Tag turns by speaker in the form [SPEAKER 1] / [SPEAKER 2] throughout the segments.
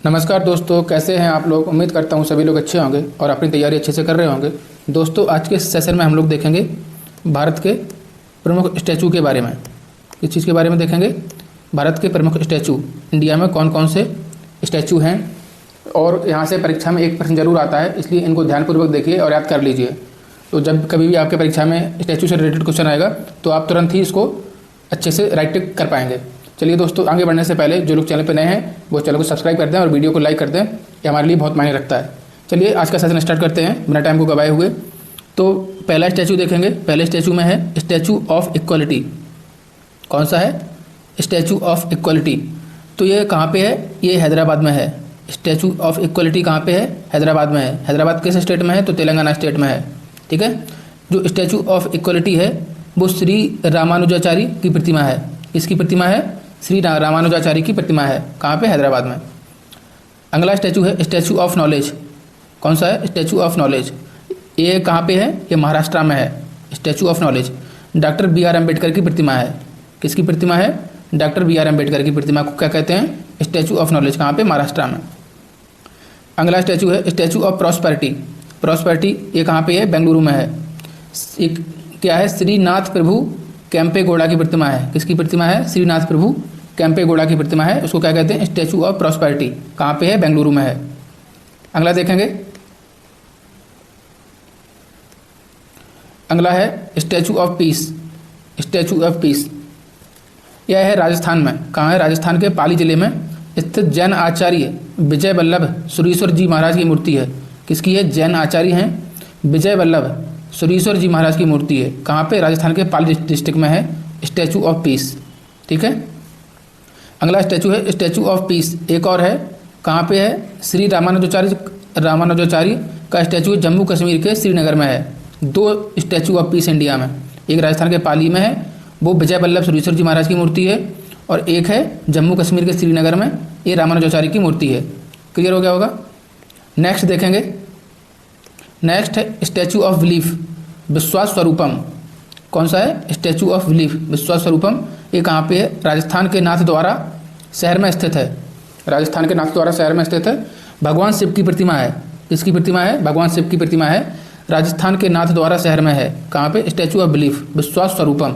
[SPEAKER 1] नमस्कार दोस्तों, कैसे हैं आप लोग। उम्मीद करता हूं सभी लोग अच्छे होंगे और अपनी तैयारी अच्छे से कर रहे होंगे। दोस्तों, आज के सेशन में हम लोग देखेंगे भारत के प्रमुख स्टैचू के बारे में। इस चीज़ के बारे में देखेंगे भारत के प्रमुख स्टैचू, इंडिया में कौन कौन से स्टैचू हैं। और यहाँ से परीक्षा में एक प्रश्न जरूर आता है, इसलिए इनको ध्यानपूर्वक देखिए और याद कर लीजिए। तो जब कभी भी आपके परीक्षा में स्टैचू से रिलेटेड क्वेश्चन आएगा तो आप तुरंत ही इसको अच्छे से राइट कर पाएंगे। चलिए दोस्तों, आगे बढ़ने से पहले जो लोग चैनल पर नए हैं वो चैनल को सब्सक्राइब कर दें और वीडियो को लाइक कर दें, ये हमारे लिए बहुत मायने रखता है। चलिए आज का सेशन स्टार्ट करते हैं बिना टाइम को गवाए हुए। तो पहला स्टैचू देखेंगे। पहले स्टैचू में है स्टैचू ऑफ इक्वलिटी। कौन सा है? Statue of equality. तो ये कहाँ पे है? ये हैदराबाद में है। स्टैचू ऑफ इक्वलिटी कहाँ पे है? हैदराबाद में है। हैदराबाद किस स्टेट में है? तो तेलंगाना स्टेट में है। ठीक है। जो स्टैचू ऑफ इक्वलिटी है वो श्री रामानुजाचारी की प्रतिमा है। किसकी प्रतिमा है? श्री रामानुजाचारी की प्रतिमा है। कहाँ पे? हैदराबाद में। अगला स्टैचू है स्टैचू ऑफ नॉलेज। कौन सा है? Statue of knowledge. ये कहाँ पे है? ये महाराष्ट्र में है। Statue of knowledge doctor B R Ambedkar की प्रतिमा है। किसकी प्रतिमा है? डॉक्टर बी आर अम्बेडकर की प्रतिमा को क्या कहते हैं? Statue of knowledge. कहाँ पे? महाराष्ट्र में। अगला स्टैचू है स्टैचू ऑफ प्रॉस्पेरिटी। प्रॉस्पेरिटी ये कहाँ पे है? बेंगलुरु में है। एक क्या है? श्रीनाथ प्रभु कैंपेगौड़ा की प्रतिमा है। किसकी प्रतिमा है? श्रीनाथ प्रभु कैंपेगौड़ा की प्रतिमा है। उसको क्या कहते हैं? Statue of prosperity. कहाँ पे है? बेंगलुरु में है। अगला देखेंगे। अगला है statue of peace. Statue of peace यह है राजस्थान में। कहाँ है? राजस्थान के पाली जिले में स्थित जैन आचार्य विजय वल्लभ सुरीश्वर जी महाराज की मूर्ति है। किसकी है? जैन आचार्य हैं विजय वल्लभ सुरीश्वर जी महाराज की मूर्ति है। कहाँ पे? राजस्थान के पाली डिस्ट्रिक्ट में है स्टैचू ऑफ पीस। ठीक है। अगला स्टैचू है स्टैचू ऑफ पीस। एक और है, कहाँ पे है? श्री रामानुजाचार्य का स्टैचू जम्मू कश्मीर के श्रीनगर में है। दो स्टैचू ऑफ पीस इंडिया में, एक राजस्थान के पाली में है, वो विजय वल्लभ सुरीश्वर जी महाराज की मूर्ति है, और एक है जम्मू कश्मीर के श्रीनगर में, ये रामानुजाचार्य की मूर्ति है। क्लियर हो गया होगा। नेक्स्ट देखेंगे। नेक्स्ट है स्टैचू ऑफ बिलीफ, विश्वास स्वरूपम। कौन सा है? स्टैचू ऑफ बिलीफ, विश्वास स्वरूपम। ये कहाँ पे है? राजस्थान के नाथद्वारा शहर में स्थित है। राजस्थान के नाथद्वारा शहर में स्थित है। भगवान शिव की प्रतिमा है। किसकी प्रतिमा है? भगवान शिव की प्रतिमा है। राजस्थान के नाथद्वारा शहर में है। कहाँ पे? स्टैचू ऑफ बिलीफ, विश्वास स्वरूपम।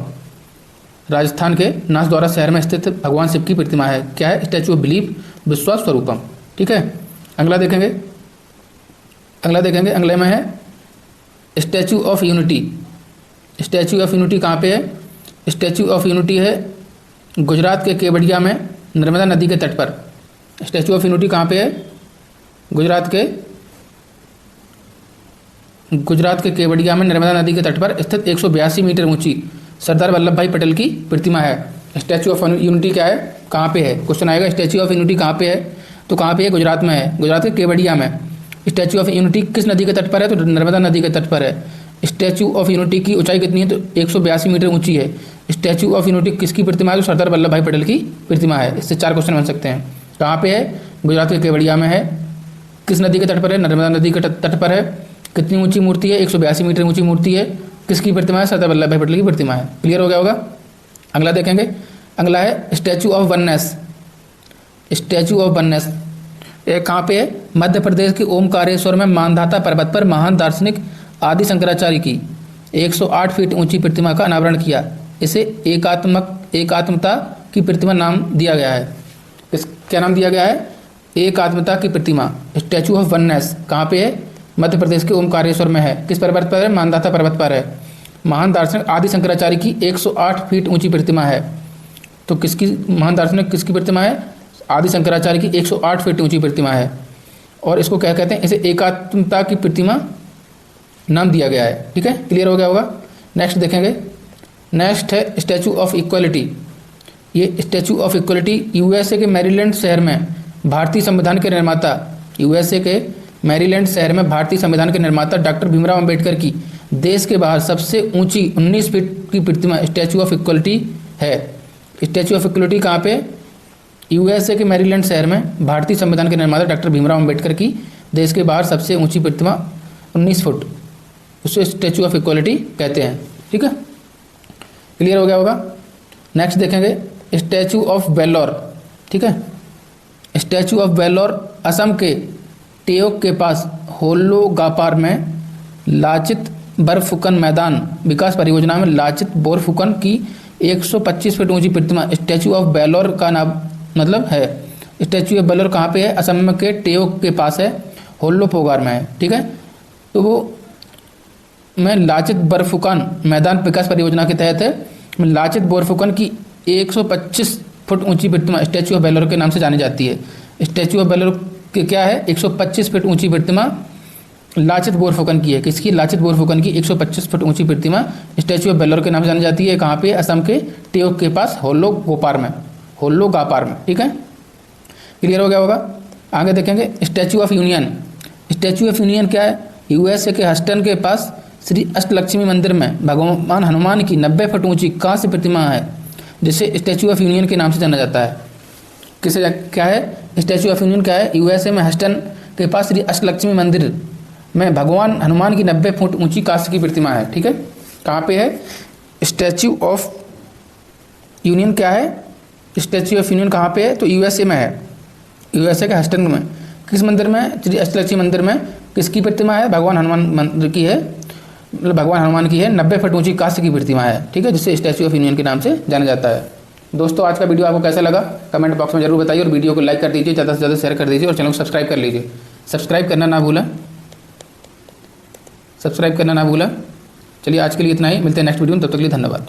[SPEAKER 1] राजस्थान के नाथद्वारा शहर में स्थित भगवान शिव की प्रतिमा है। क्या है? स्टैचू ऑफ बिलीफ, विश्वास स्वरूपम। ठीक है। अगला देखेंगे। अगले में है statue of unity. Statue of unity कहाँ पे है? स्टैचू ऑफ यूनिटी है गुजरात के केवड़िया में, नर्मदा नदी के तट पर। स्टैचू ऑफ यूनिटी कहाँ पे है? गुजरात के केवड़िया में नर्मदा नदी के तट पर स्थित 182 मीटर ऊंची सरदार वल्लभ भाई पटेल की प्रतिमा है। स्टैचू ऑफ यूनिटी क्या है? कहाँ पे है? क्वेश्चन आएगा स्टैचू ऑफ यूनिटी कहाँ पे है? तो कहाँ पे है? गुजरात में है। गुजरात के केवड़िया में। स्टैचू ऑफ यूनिटी किस नदी के तट पर है? तो नर्मदा नदी के तट पर है। स्टैचू ऑफ यूनिटी की ऊंचाई कितनी है? तो 182 मीटर ऊंची है। स्टैचू ऑफ यूनिटी किसकी प्रतिमा है? तो सरदार वल्लभ भाई पटेल की प्रतिमा है। इससे 4 क्वेश्चन बन सकते हैं। कहाँ पे है? गुजरात के केवड़िया में है। किस नदी के तट पर है? नर्मदा नदी के तट पर है। कितनी ऊंची मूर्ति है? 182 मीटर ऊंची मूर्ति है। किसकी प्रतिमा है? सरदार वल्लभ भाई पटेल की प्रतिमा है। क्लियर हो गया होगा। अगला देखेंगे। अगला है statue of oneness. Statue of oneness कहाँ पे है? मध्य प्रदेश के ओमकारेश्वर में मानधाता पर्वत पर महान दार्शनिक आदि शंकराचार्य की 108 फीट ऊंची प्रतिमा का अनावरण किया। इसे एकात्मता की प्रतिमा नाम दिया गया है। क्या नाम दिया गया है? एकात्मता की प्रतिमा, स्टैचू ऑफ वननेस। कहाँ पे है? मध्य प्रदेश के ओमकारेश्वर में है। किस पर्वत पर है? मानधाता पर्वत पर है। महान दार्शनिक आदि शंकराचार्य की 108 फीट ऊंची प्रतिमा है। तो किसकी महान दार्शनिक किसकी प्रतिमा है? आदि शंकराचार्य की 108 फीट ऊंची प्रतिमा है। और इसको क्या कहते हैं? इसे एकात्मता की प्रतिमा नाम दिया गया है। ठीक है। क्लियर हो गया होगा। नेक्स्ट देखेंगे। नेक्स्ट है स्टैचू ऑफ इक्वलिटी। ये स्टैचू ऑफ इक्वलिटी यूएसए के मैरीलैंड शहर में भारतीय संविधान के निर्माता भारतीय संविधान के निर्माता डॉक्टर भीमराव अंबेडकर की देश के बाहर सबसे ऊंची 19 फीट की प्रतिमा स्टैचू ऑफ इक्वलिटी है। स्टैचू ऑफ इक्वलिटी कहाँ पे? यूएसए के मैरीलैंड शहर में भारतीय संविधान के निर्माता डॉक्टर भीमराव अंबेडकर की देश के बाहर सबसे ऊंची प्रतिमा 19 फुट, उसे स्टैचू ऑफ इक्वलिटी कहते हैं। ठीक है। क्लियर हो गया होगा। नेक्स्ट देखेंगे स्टैचू ऑफ वेल्लोर। ठीक है। स्टैचू ऑफ वेलोर असम के टेओक के पास होलोगापार में लाचित बोरफुकन मैदान विकास परियोजना में लाचित बोरफुकन की 125 फीट ऊंची प्रतिमा स्टैचू ऑफ वेलोर का नाम मतलब है। स्टैचू ऑफ वेलोर कहाँ पे है? असम के टेओक के पास है, होलोपोगार में है। ठीक है, तो वो मैं लाचित बोरफुकन मैदान विकास परियोजना के तहत है। लाचित बोरफुकन की 125 फुट ऊंची प्रतिमा स्टैचू ऑफ वेलोर के नाम से जानी जाती है। स्टैचू ऑफ वेलोर के क्या है? 125 फीट ऊंची प्रतिमा लाचित बोरफुकन की है। किसकी? लाचित बोरफुकन की 125 फुट ऊंची प्रतिमा स्टैचू ऑफ वेलोर के नाम से जानी जाती है। कहाँ पे? असम के टेओक के पास होलोगापार में। ठीक है, क्लियर हो गया होगा। आगे देखेंगे statue of union. Statue of union क्या है? यूएसए के हस्टन के पास श्री अष्टलक्ष्मी मंदिर में भगवान हनुमान की 90 फुट ऊंची कांस्य प्रतिमा है, जिसे स्टैचू ऑफ यूनियन के नाम से जाना जाता है। किसे क्या है? स्टैचू ऑफ यूनियन क्या है? यूएसए में हस्टन के पास श्री अष्टलक्ष्मी मंदिर में भगवान हनुमान की 90 फुट ऊंची कांस्य की प्रतिमा है। ठीक है, कहाँ पे है? स्टैचू ऑफ यूनियन क्या है? स्टैचू ऑफ यूनियन कहाँ पे है? तो यूएसए में है, यूएसए के हस्टन में। किस मंदिर में? श्री अष्टलक्ष्मी मंदिर में। किसकी प्रतिमा है? भगवान हनुमान मंदिर की है, मतलब भगवान हनुमान की है। 90 फुट ऊंची कांस्य की प्रतिमा है। ठीक है, जिसे स्टैचू ऑफ यूनियन के नाम से जाना जाता है। दोस्तों, आज का वीडियो आपको कैसा लगा कमेंट बॉक्स में जरूर बताइए और वीडियो को लाइक कर दीजिए, ज़्यादा से ज़्यादा शेयर कर दीजिए और चैनल को सब्सक्राइब कर लीजिए। सब्सक्राइब करना ना भूलें। चलिए आज के लिए इतना ही, मिलते हैं नेक्स्ट वीडियो में, तब तक के लिए धन्यवाद।